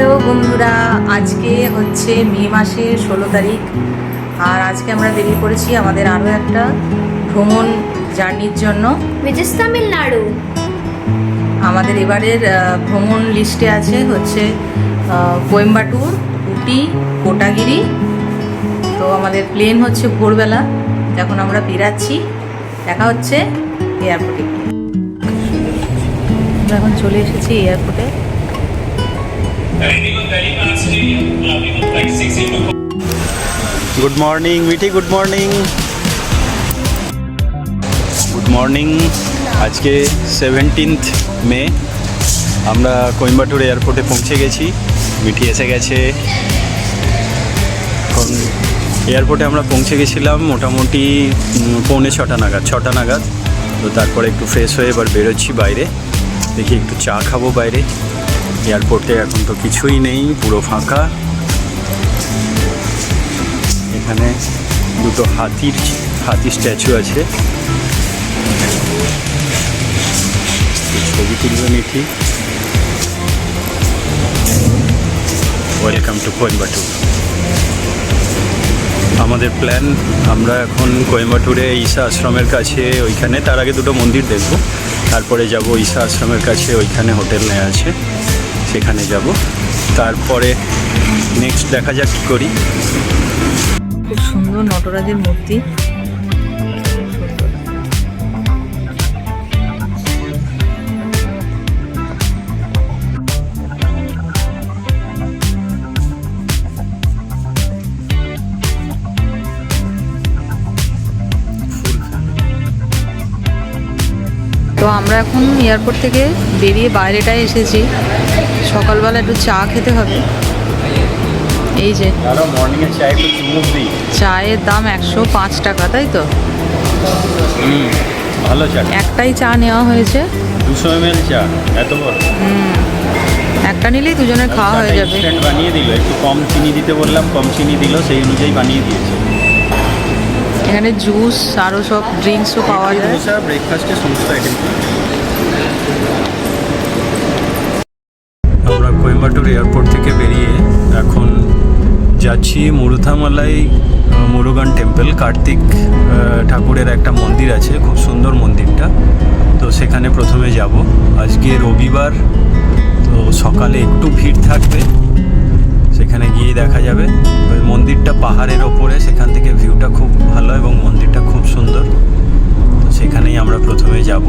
Hello বন্ধুরা, আজকে হচ্ছে মে মাসের 16 তারিখ। আর আজকে আমরা বেরিয়ে পড়েছি আমাদের আরও একটা ভ্রমণ জার্নির জন্য, which is Tamil Nadu. আমাদের এবারের ভ্রমণ লিস্টে আছে হচ্ছে কোয়েম্বাটুর, উটি, কোটাগিরি। তো আমাদের প্লেন হচ্ছে ভোরবেলা, এখন আমরা বেরাচ্ছি। দেখা হচ্ছে এয়ারপোর্টে। আমরা এখন চলে এসেছি এয়ারপোর্টে। Good morning Mithi, good morning. Good morning. আজকে 17 মে, আমরা কোয়েম্বাটুর এয়ারপোর্টে পৌঁছে গেছি। মিঠি এসে গেছে। এখন এয়ারপোর্টে আমরা পৌঁছে গেছিলাম মোটামুটি 6:45 নাগাদ, 6টা নাগাদ। তো তারপরে একটু ফ্রেশ হয়ে এবার বেরোচ্ছি বাইরে, দেখি একটু চা খাবো বাইরে। এয়ারপোর্টে এখন তো কিছুই নেই, পুরো ফাঁকা। এখানে দুটো হাতি স্ট্যাচু আছে, ছবি তুলবে মিঠি। Welcome to Coimbatore. আমাদের প্ল্যান, আমরা এখন কোয়েম্বাটুরে ঈশা আশ্রমের কাছে, ওইখানে তার আগে দুটো মন্দির দেখব, তারপরে যাব ঈশা আশ্রমের কাছে, ওইখানে হোটেল নেওয়া আছে, সেখানে যাব। তারপরে নেক্সট দেখা যাক কী করি। খুব সুন্দর নটরাজের মূর্তি। তো আমরা এখন এয়ারপোর্ট থেকে বেরিয়ে বাইরেটায় এসেছি। সকালবেলা একটু চা খেতে হবে। এই যে মর্নিংয়ে চায় একটু চুমুক দিই। চায়ের দাম 105 টাকা, তাই তো? ভালো চা। একটাই চা নেওয়া হয়েছে, 200 ml চা, এত বড়। একটা নিলেই দুজনের খাওয়া হয়ে যাবে। ইনস্ট্যান্ট বানিয়ে দিল, একটু কম চিনি দিতে বললাম, কম চিনি দিল, সেই অনুযায়ী বানিয়ে দিয়েছে। এখানে জুস আরও সব ড্রিঙ্কসও পাওয়া যায়। ব্রেকফাস্টে সমস্ত আইটেম। আমরা কোয়েম্বাটুর এয়ারপোর্ট থেকে বেরিয়ে এখন যাচ্ছি মুরুথামালাই মুরুগান টেম্পল। কার্তিক ঠাকুরের একটা মন্দির আছে, খুব সুন্দর মন্দিরটা। তো সেখানে প্রথমে যাব। আজকে রবিবার, তো সকালে একটু ভিড় থাকবে, সেখানে গিয়ে দেখা যাবে। ওই মন্দিরটা পাহাড়ের ওপরে, সেখান থেকে ভিউটা খুব ভালো এবং মন্দিরটা খুব সুন্দর। তো সেখানেই আমরা প্রথমে যাব।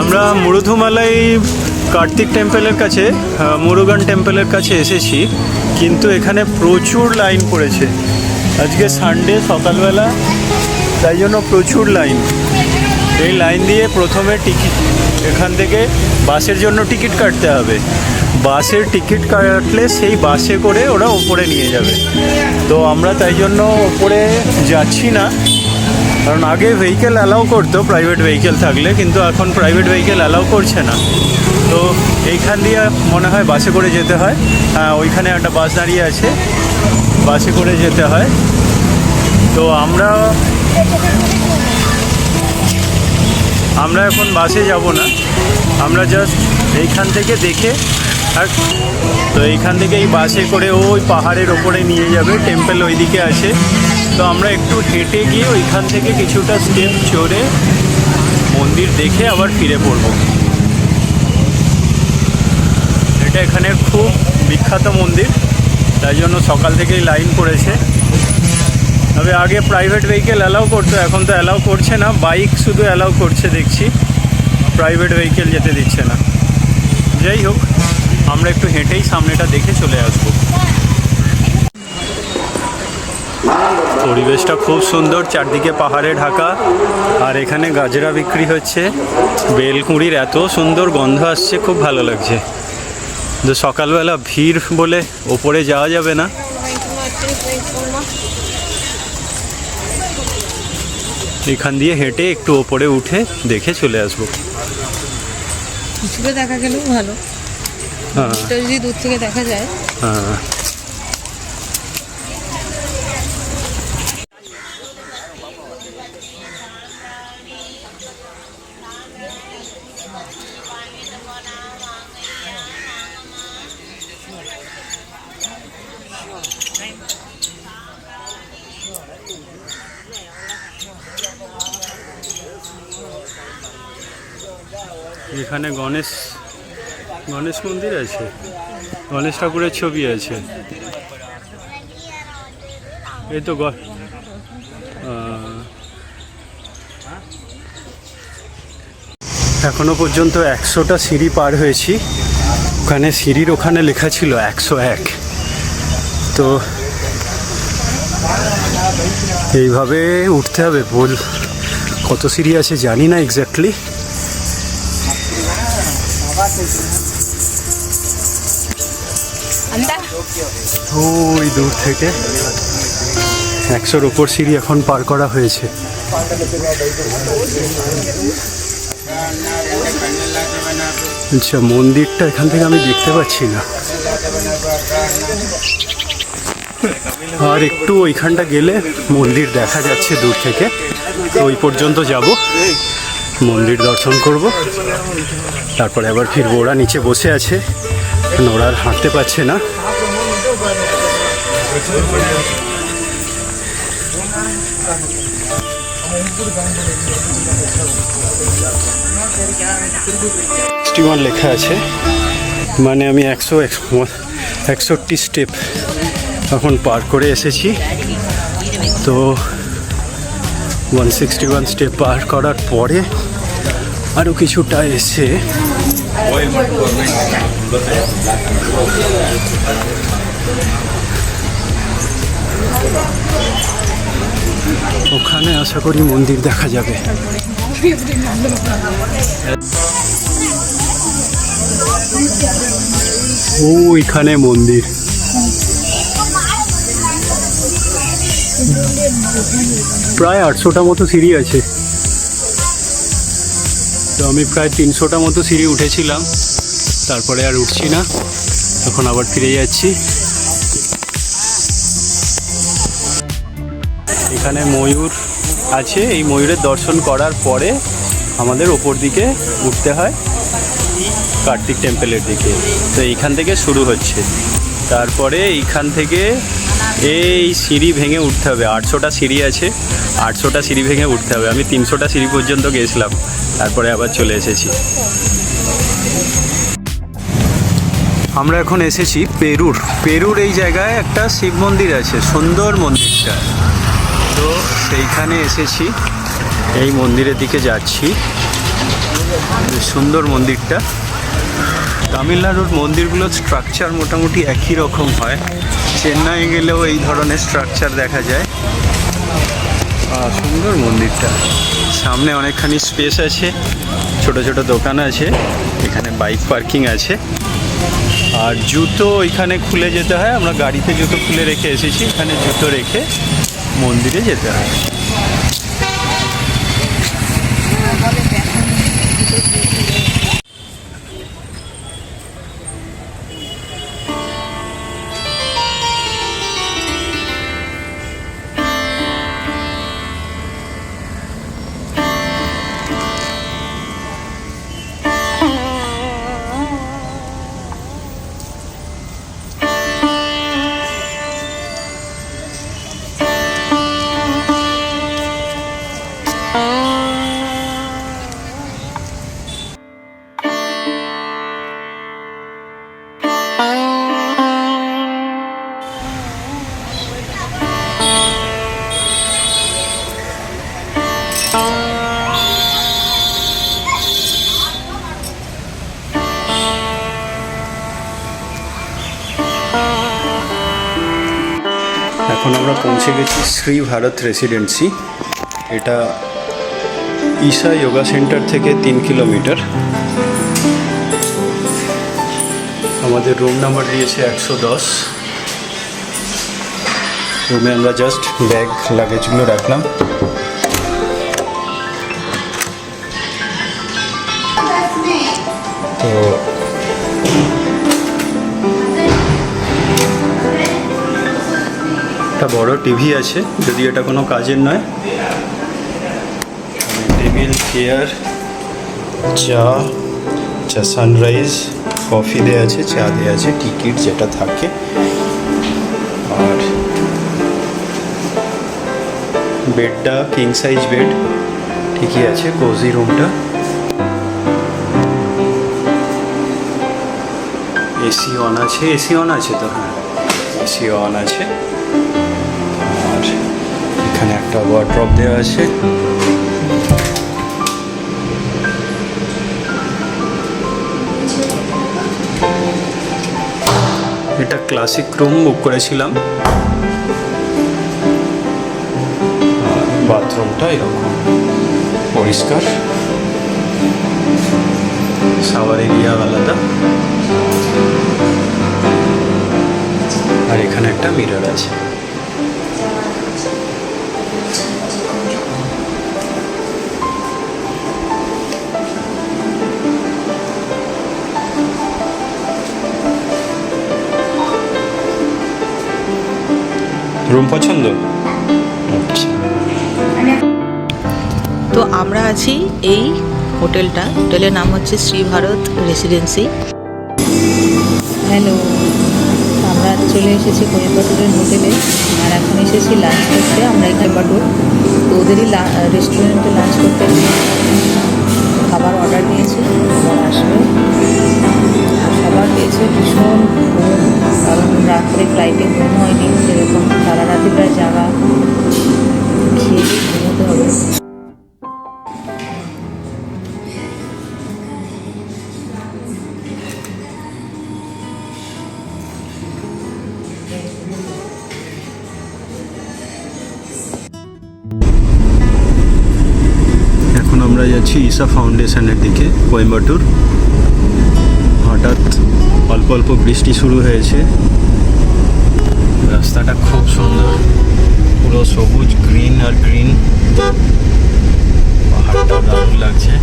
আমরা মুরুথুমালাই কার্তিক টেম্পলের কাছে, মুরুগান টেম্পলের কাছে এসেছি, কিন্তু এখানে প্রচুর লাইন পড়েছে। আজকে সানডে সকালবেলা, তাই জন্য প্রচুর লাইন। এই লাইন দিয়ে প্রথমে টিকিট, এখান থেকে বাসের জন্য টিকিট কাটতে হবে। বাসের টিকিট কাটলে সেই বাসে করে ওরা ওপরে নিয়ে যাবে। তো আমরা তাই জন্য ওপরে যাচ্ছি না, কারণ আগে ভেহিকেল অ্যালাউ করতো, প্রাইভেট ভেহিকেল থাকলে, কিন্তু এখন প্রাইভেট ভেহিকেল অ্যালাউ করছে না। তো এইখান দিয়ে মনে হয় বাসে করে যেতে হয়। হ্যাঁ, ওইখানে একটা বাস দাঁড়িয়ে আছে, বাসে করে যেতে হয়। তো আমরা এখন বাসে যাব না, আমরা জাস্ট এইখান থেকে দেখে, আর তো এইখান থেকে এই বাসে করে ওই পাহাড়ের ওপরে নিয়ে যাবে। টেম্পল ওইদিকে আছে। তো আমরা একটু হেঁটে গিয়ে ওইখান থেকে কিছুটা স্টেপ চড়ে মন্দির দেখে আবার ফিরে পড়ব। এটা এখানের খুব বিখ্যাত মন্দির, তাই জন্য সকাল থেকেই লাইন পড়েছে। তবে আগে প্রাইভেট ভেহিকেল অ্যালাউ করতো, এখন তো অ্যালাউ করছে না, বাইক শুধু অ্যালাউ করছে দেখছি, প্রাইভেট ভেহিকেল যেতে দিচ্ছে না। যাই হোক, আমরা একটু হেঁটেই সামনেটা দেখে চলে আসব। পরিবেশটা খুব সুন্দর, চারদিকে পাহাড়ে ঢাকা, আর এখানে গাজরা বিক্রি হচ্ছে। বেলকুঁড়ির এত সুন্দর গন্ধ আসছে, খুব ভালো লাগছে। তো সকালবেলা ভিড় বলে ওপরে যাওয়া যাবে না। এখান দিয়ে হেঁটে একটু ওপরে উঠে দেখে চলে আসবো। কিছুটা দেখা গেলেও ভালো, হ্যাঁ যদি দূর থেকে দেখা যায়। হ্যাঁ এখানে গণেশ মন্দির আছে, গণেশ ঠাকুরের ছবি আছে। এই তো এখনো পর্যন্ত 100টা সিঁড়ি পার হয়েছি। ওখানে সিঁড়ির ওখানে লেখা ছিল 101। তো এইভাবে উঠতে হবে। কত সিঁড়ি আছে জানি না এক্স্যাক্টলি। ওই দূর থেকে 100-র উপর সিঁড়ি এখন পার করা হয়েছে। আচ্ছা, মন্দিরটা এখান থেকে আমি দেখতে পাচ্ছি না। আর একটু ওইখানটা গেলে মন্দির দেখা যাচ্ছে দূর থেকে। তো ওই পর্যন্ত যাব, মন্দির দর্শন করব, তারপরে আবার ফিরবো। ওরা নিচে বসে আছে, ওরা আর হাঁটতে পারছে না। লেখা আছে, মানে আমি 161 স্টেপ এখন পার করে এসেছি। তো 161 স্টেপ পার করার পরে আরও কিছুটা এসে ওখানে আশা করি মন্দির দেখা যাবে। ওইখানে মন্দির। প্রায় 800টা মতো সিঁড়ি আছে। তো আমি প্রায় 300টা মতো সিঁড়ি উঠেছিলাম, তারপরে আর উঠছি না, এখন আবার ফিরে যাচ্ছি। এখানে ময়ূর আছে, এই ময়ূরের দর্শন করার পরে আমাদের ওপর দিকে উঠতে হয় কার্তিক টেম্পলের দিকে। তো এইখান থেকে শুরু হচ্ছে, তারপরে এইখান থেকে এই সিঁড়ি ভেঙে উঠতে হবে। 800টা সিঁড়ি আছে, 800টা সিঁড়ি ভেঙে উঠতে হবে। আমি 300টা সিঁড়ি পর্যন্ত গেছিলাম, তারপরে আবার চলে এসেছি। আমরা এখন এসেছি পেরুর এই জায়গায় একটা শিব মন্দির আছে, সুন্দর মন্দিরটা। তো সেইখানে এসেছি, এই মন্দিরের দিকে যাচ্ছি। সুন্দর মন্দিরটা। তামিলনাড়ুর মন্দিরগুলোর স্ট্রাকচার মোটামুটি একই রকম হয়। চেন্নাই গেলেও এই ধরনের স্ট্রাকচার দেখা যায়। সুন্দর মন্দিরটা। সামনে অনেকখানি স্পেস আছে, ছোট ছোট দোকান আছে, এখানে বাইক পার্কিং আছে। আর জুতো এখানে খুলে যেতে হয়, আমরা গাড়িতে জুতো খুলে রেখে এসেছি, এখানে জুতো রেখে মন্দিরে যেতে হয়। এখন আমরা পৌঁছে গেছি শ্রী ভারত রেসিডেন্সি। এটা ঈশা যোগা সেন্টার থেকে 3 কিলোমিটার। আমাদের রুম নাম্বার দিয়েছে 110। রুমে আমরা জাস্ট ব্যাগ লাগেজগুলো রাখলাম। তো একটা বড় টিভি আছে, যদি এটা কোনো কাজের নয়। টেবিল, চেয়ার, চা, সানরাইজ, কফি দেওয়া আছে, চা দেওয়া আছে, টিকিট যেটা থাকে। আর বেডটা কিং সাইজ বেড, ঠিকই আছে, কোজি রুমটা। এসি অন আছে, এসি অন আছে তো, হ্যাঁ এসি অন আছে। আর এখানে একটা ওয়ার্ড্রপ দেওয়া আছে। এটা ক্লাসিক রুম বুক করেছিলাম। বাথরুমটা এরকম পরিষ্কার, শাওয়ার এরিয়া আলাদা। আর এখানে একটা মিরর আছে। রুম পছন্দ? আচ্ছা। তো আমরা আছি এই হোটেলের নাম হচ্ছে শ্রী ভারত রেসিডেন্সি। হ্যালো, আমরা চলে এসেছি কোয়েম্বাটুরের হোটেলে, আর এখন এসেছি লাঞ্চ করতে। আমরা এই কোয়েম্বাটুর, তো ওদেরই রেস্টুরেন্টে লাঞ্চ করতে খাবার অর্ডার দিয়েছি, খাবার আসবে। সবার পেয়েছে ভীষণ ঘুম, কারণ রাত্রে ফ্লাইটে ঘুম হয়নি সেরকম, সারা রাতে প্রায় জাগা, খেয়ে ঘুমোতে হবে। এখন আমরা যাচ্ছি ঈশা ফাউন্ডেশনের দিকে, কোয়েম্বাটুর। হঠাৎ অল্প অল্প বৃষ্টি শুরু হয়েছে। রাস্তাটা খুব সুন্দর, পুরো সবুজ, গ্রিন আর গ্রিন। পাহাড়টাও দারুণ লাগছে।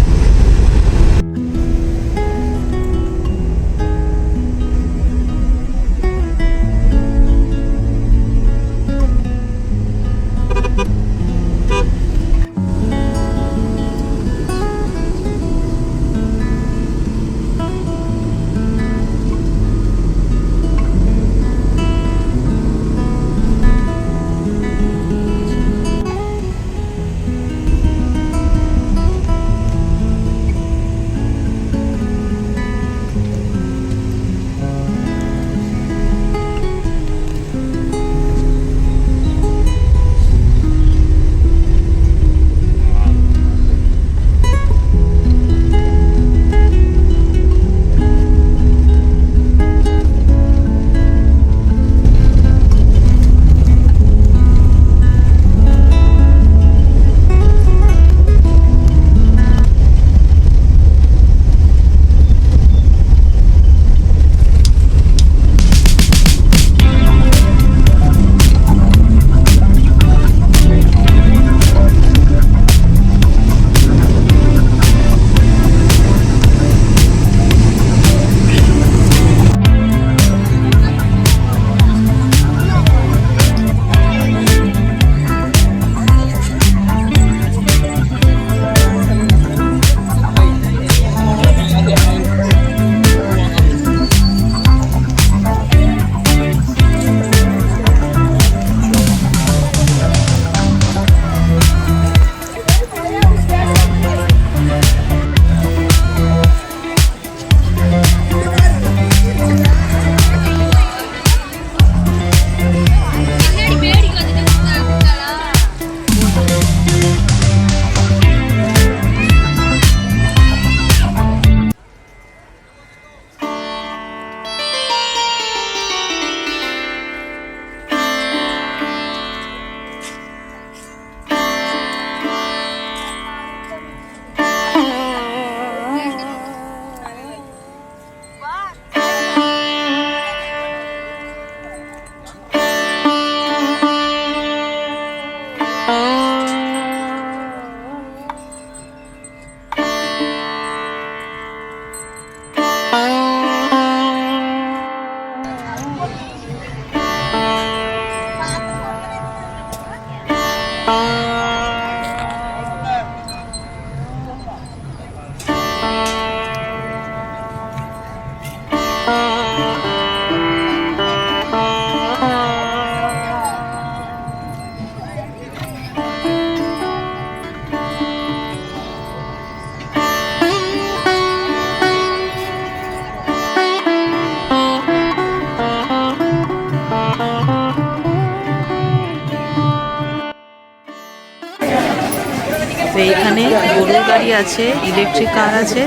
তো এইখানে গরুর গাড়ি আছে, ইলেকট্রিক কার আছে,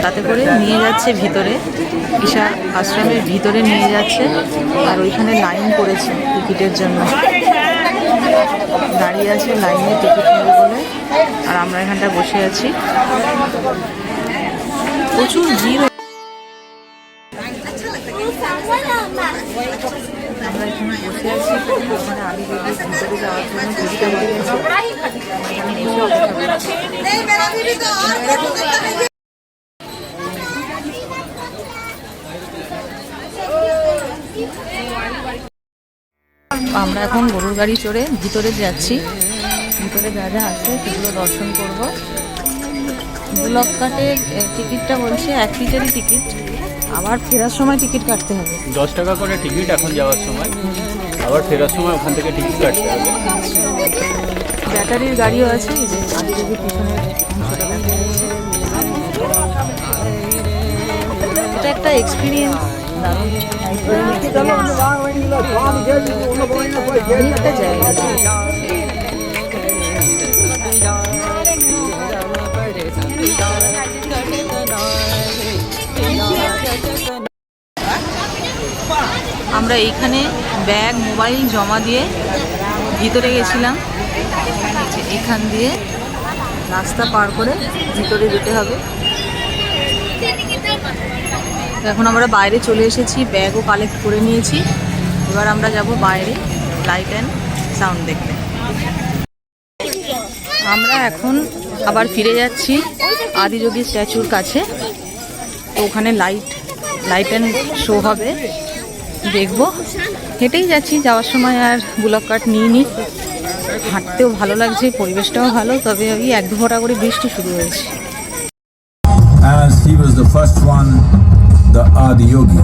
তাতে করে নিয়ে যাচ্ছে ভিতরে, ঈশা আশ্রমের ভিতরে নিয়ে যাচ্ছে। আর ওইখানে লাইন করেছে টিকিটের জন্য, দাঁড়িয়ে আছে লাইনে টিকিট নেবে বলে। আর আমরা এখানটা বসে আছি, প্রচুর ভিড়। আমরা এখানে বসে আছি, ওখানে আগে ভিতরে যাওয়ার জন্য টিকিট হয়ে গেছে। আমরা এখন গরুর গাড়ি চড়ে ভিতরে যাচ্ছি, ভিতরে যা যা আছে সেগুলো দর্শন করব। ব্লক কাটের টিকিটটা বলছে 1 লিটারই টিকিট, আবার ফেরার সময় টিকিট কাটতে হবে 10 টাকা করে টিকিট এখন যাওয়ার সময়, আবার ফেরার সময় ওখান থেকে টিকিট কাটতে হবে। ব্যাটারির গাড়িও আছে, এই যে আদিদেবীর পিছনের অংশটা দেখা যাচ্ছে। এটা একটা এক্সপিরিয়েন্স, অনেকটা জায়গা আছে। আমরা এইখানে ব্যাগ মোবাইল জমা দিয়ে ভিতরে গেছিলাম, এখান দিয়ে রাস্তা পার করে ভিতরে যেতে হবে। এখন আমরা বাইরে চলে এসেছি, ব্যাগও কালেক্ট করে নিয়েছি। এবার আমরা যাব বাইরে লাইট অ্যান্ড সাউন্ড দেখতে। আমরা এখন আবার ফিরে যাচ্ছি আদিযোগী স্ট্যাচুর কাছে। তো ওখানে লাইট অ্যান্ড শো হবে, দেখবো। হেঁটেই যাচ্ছি, যাওয়ার সময় আর ব্লক কাট নিইনি। হাঁটতেও ভালো লাগছে, পরিবেশটাও ভালো, তবে ওই 1-2 ফোঁটা করে বৃষ্টি শুরু হয়েছে। As he was the first one, the Adiyogi.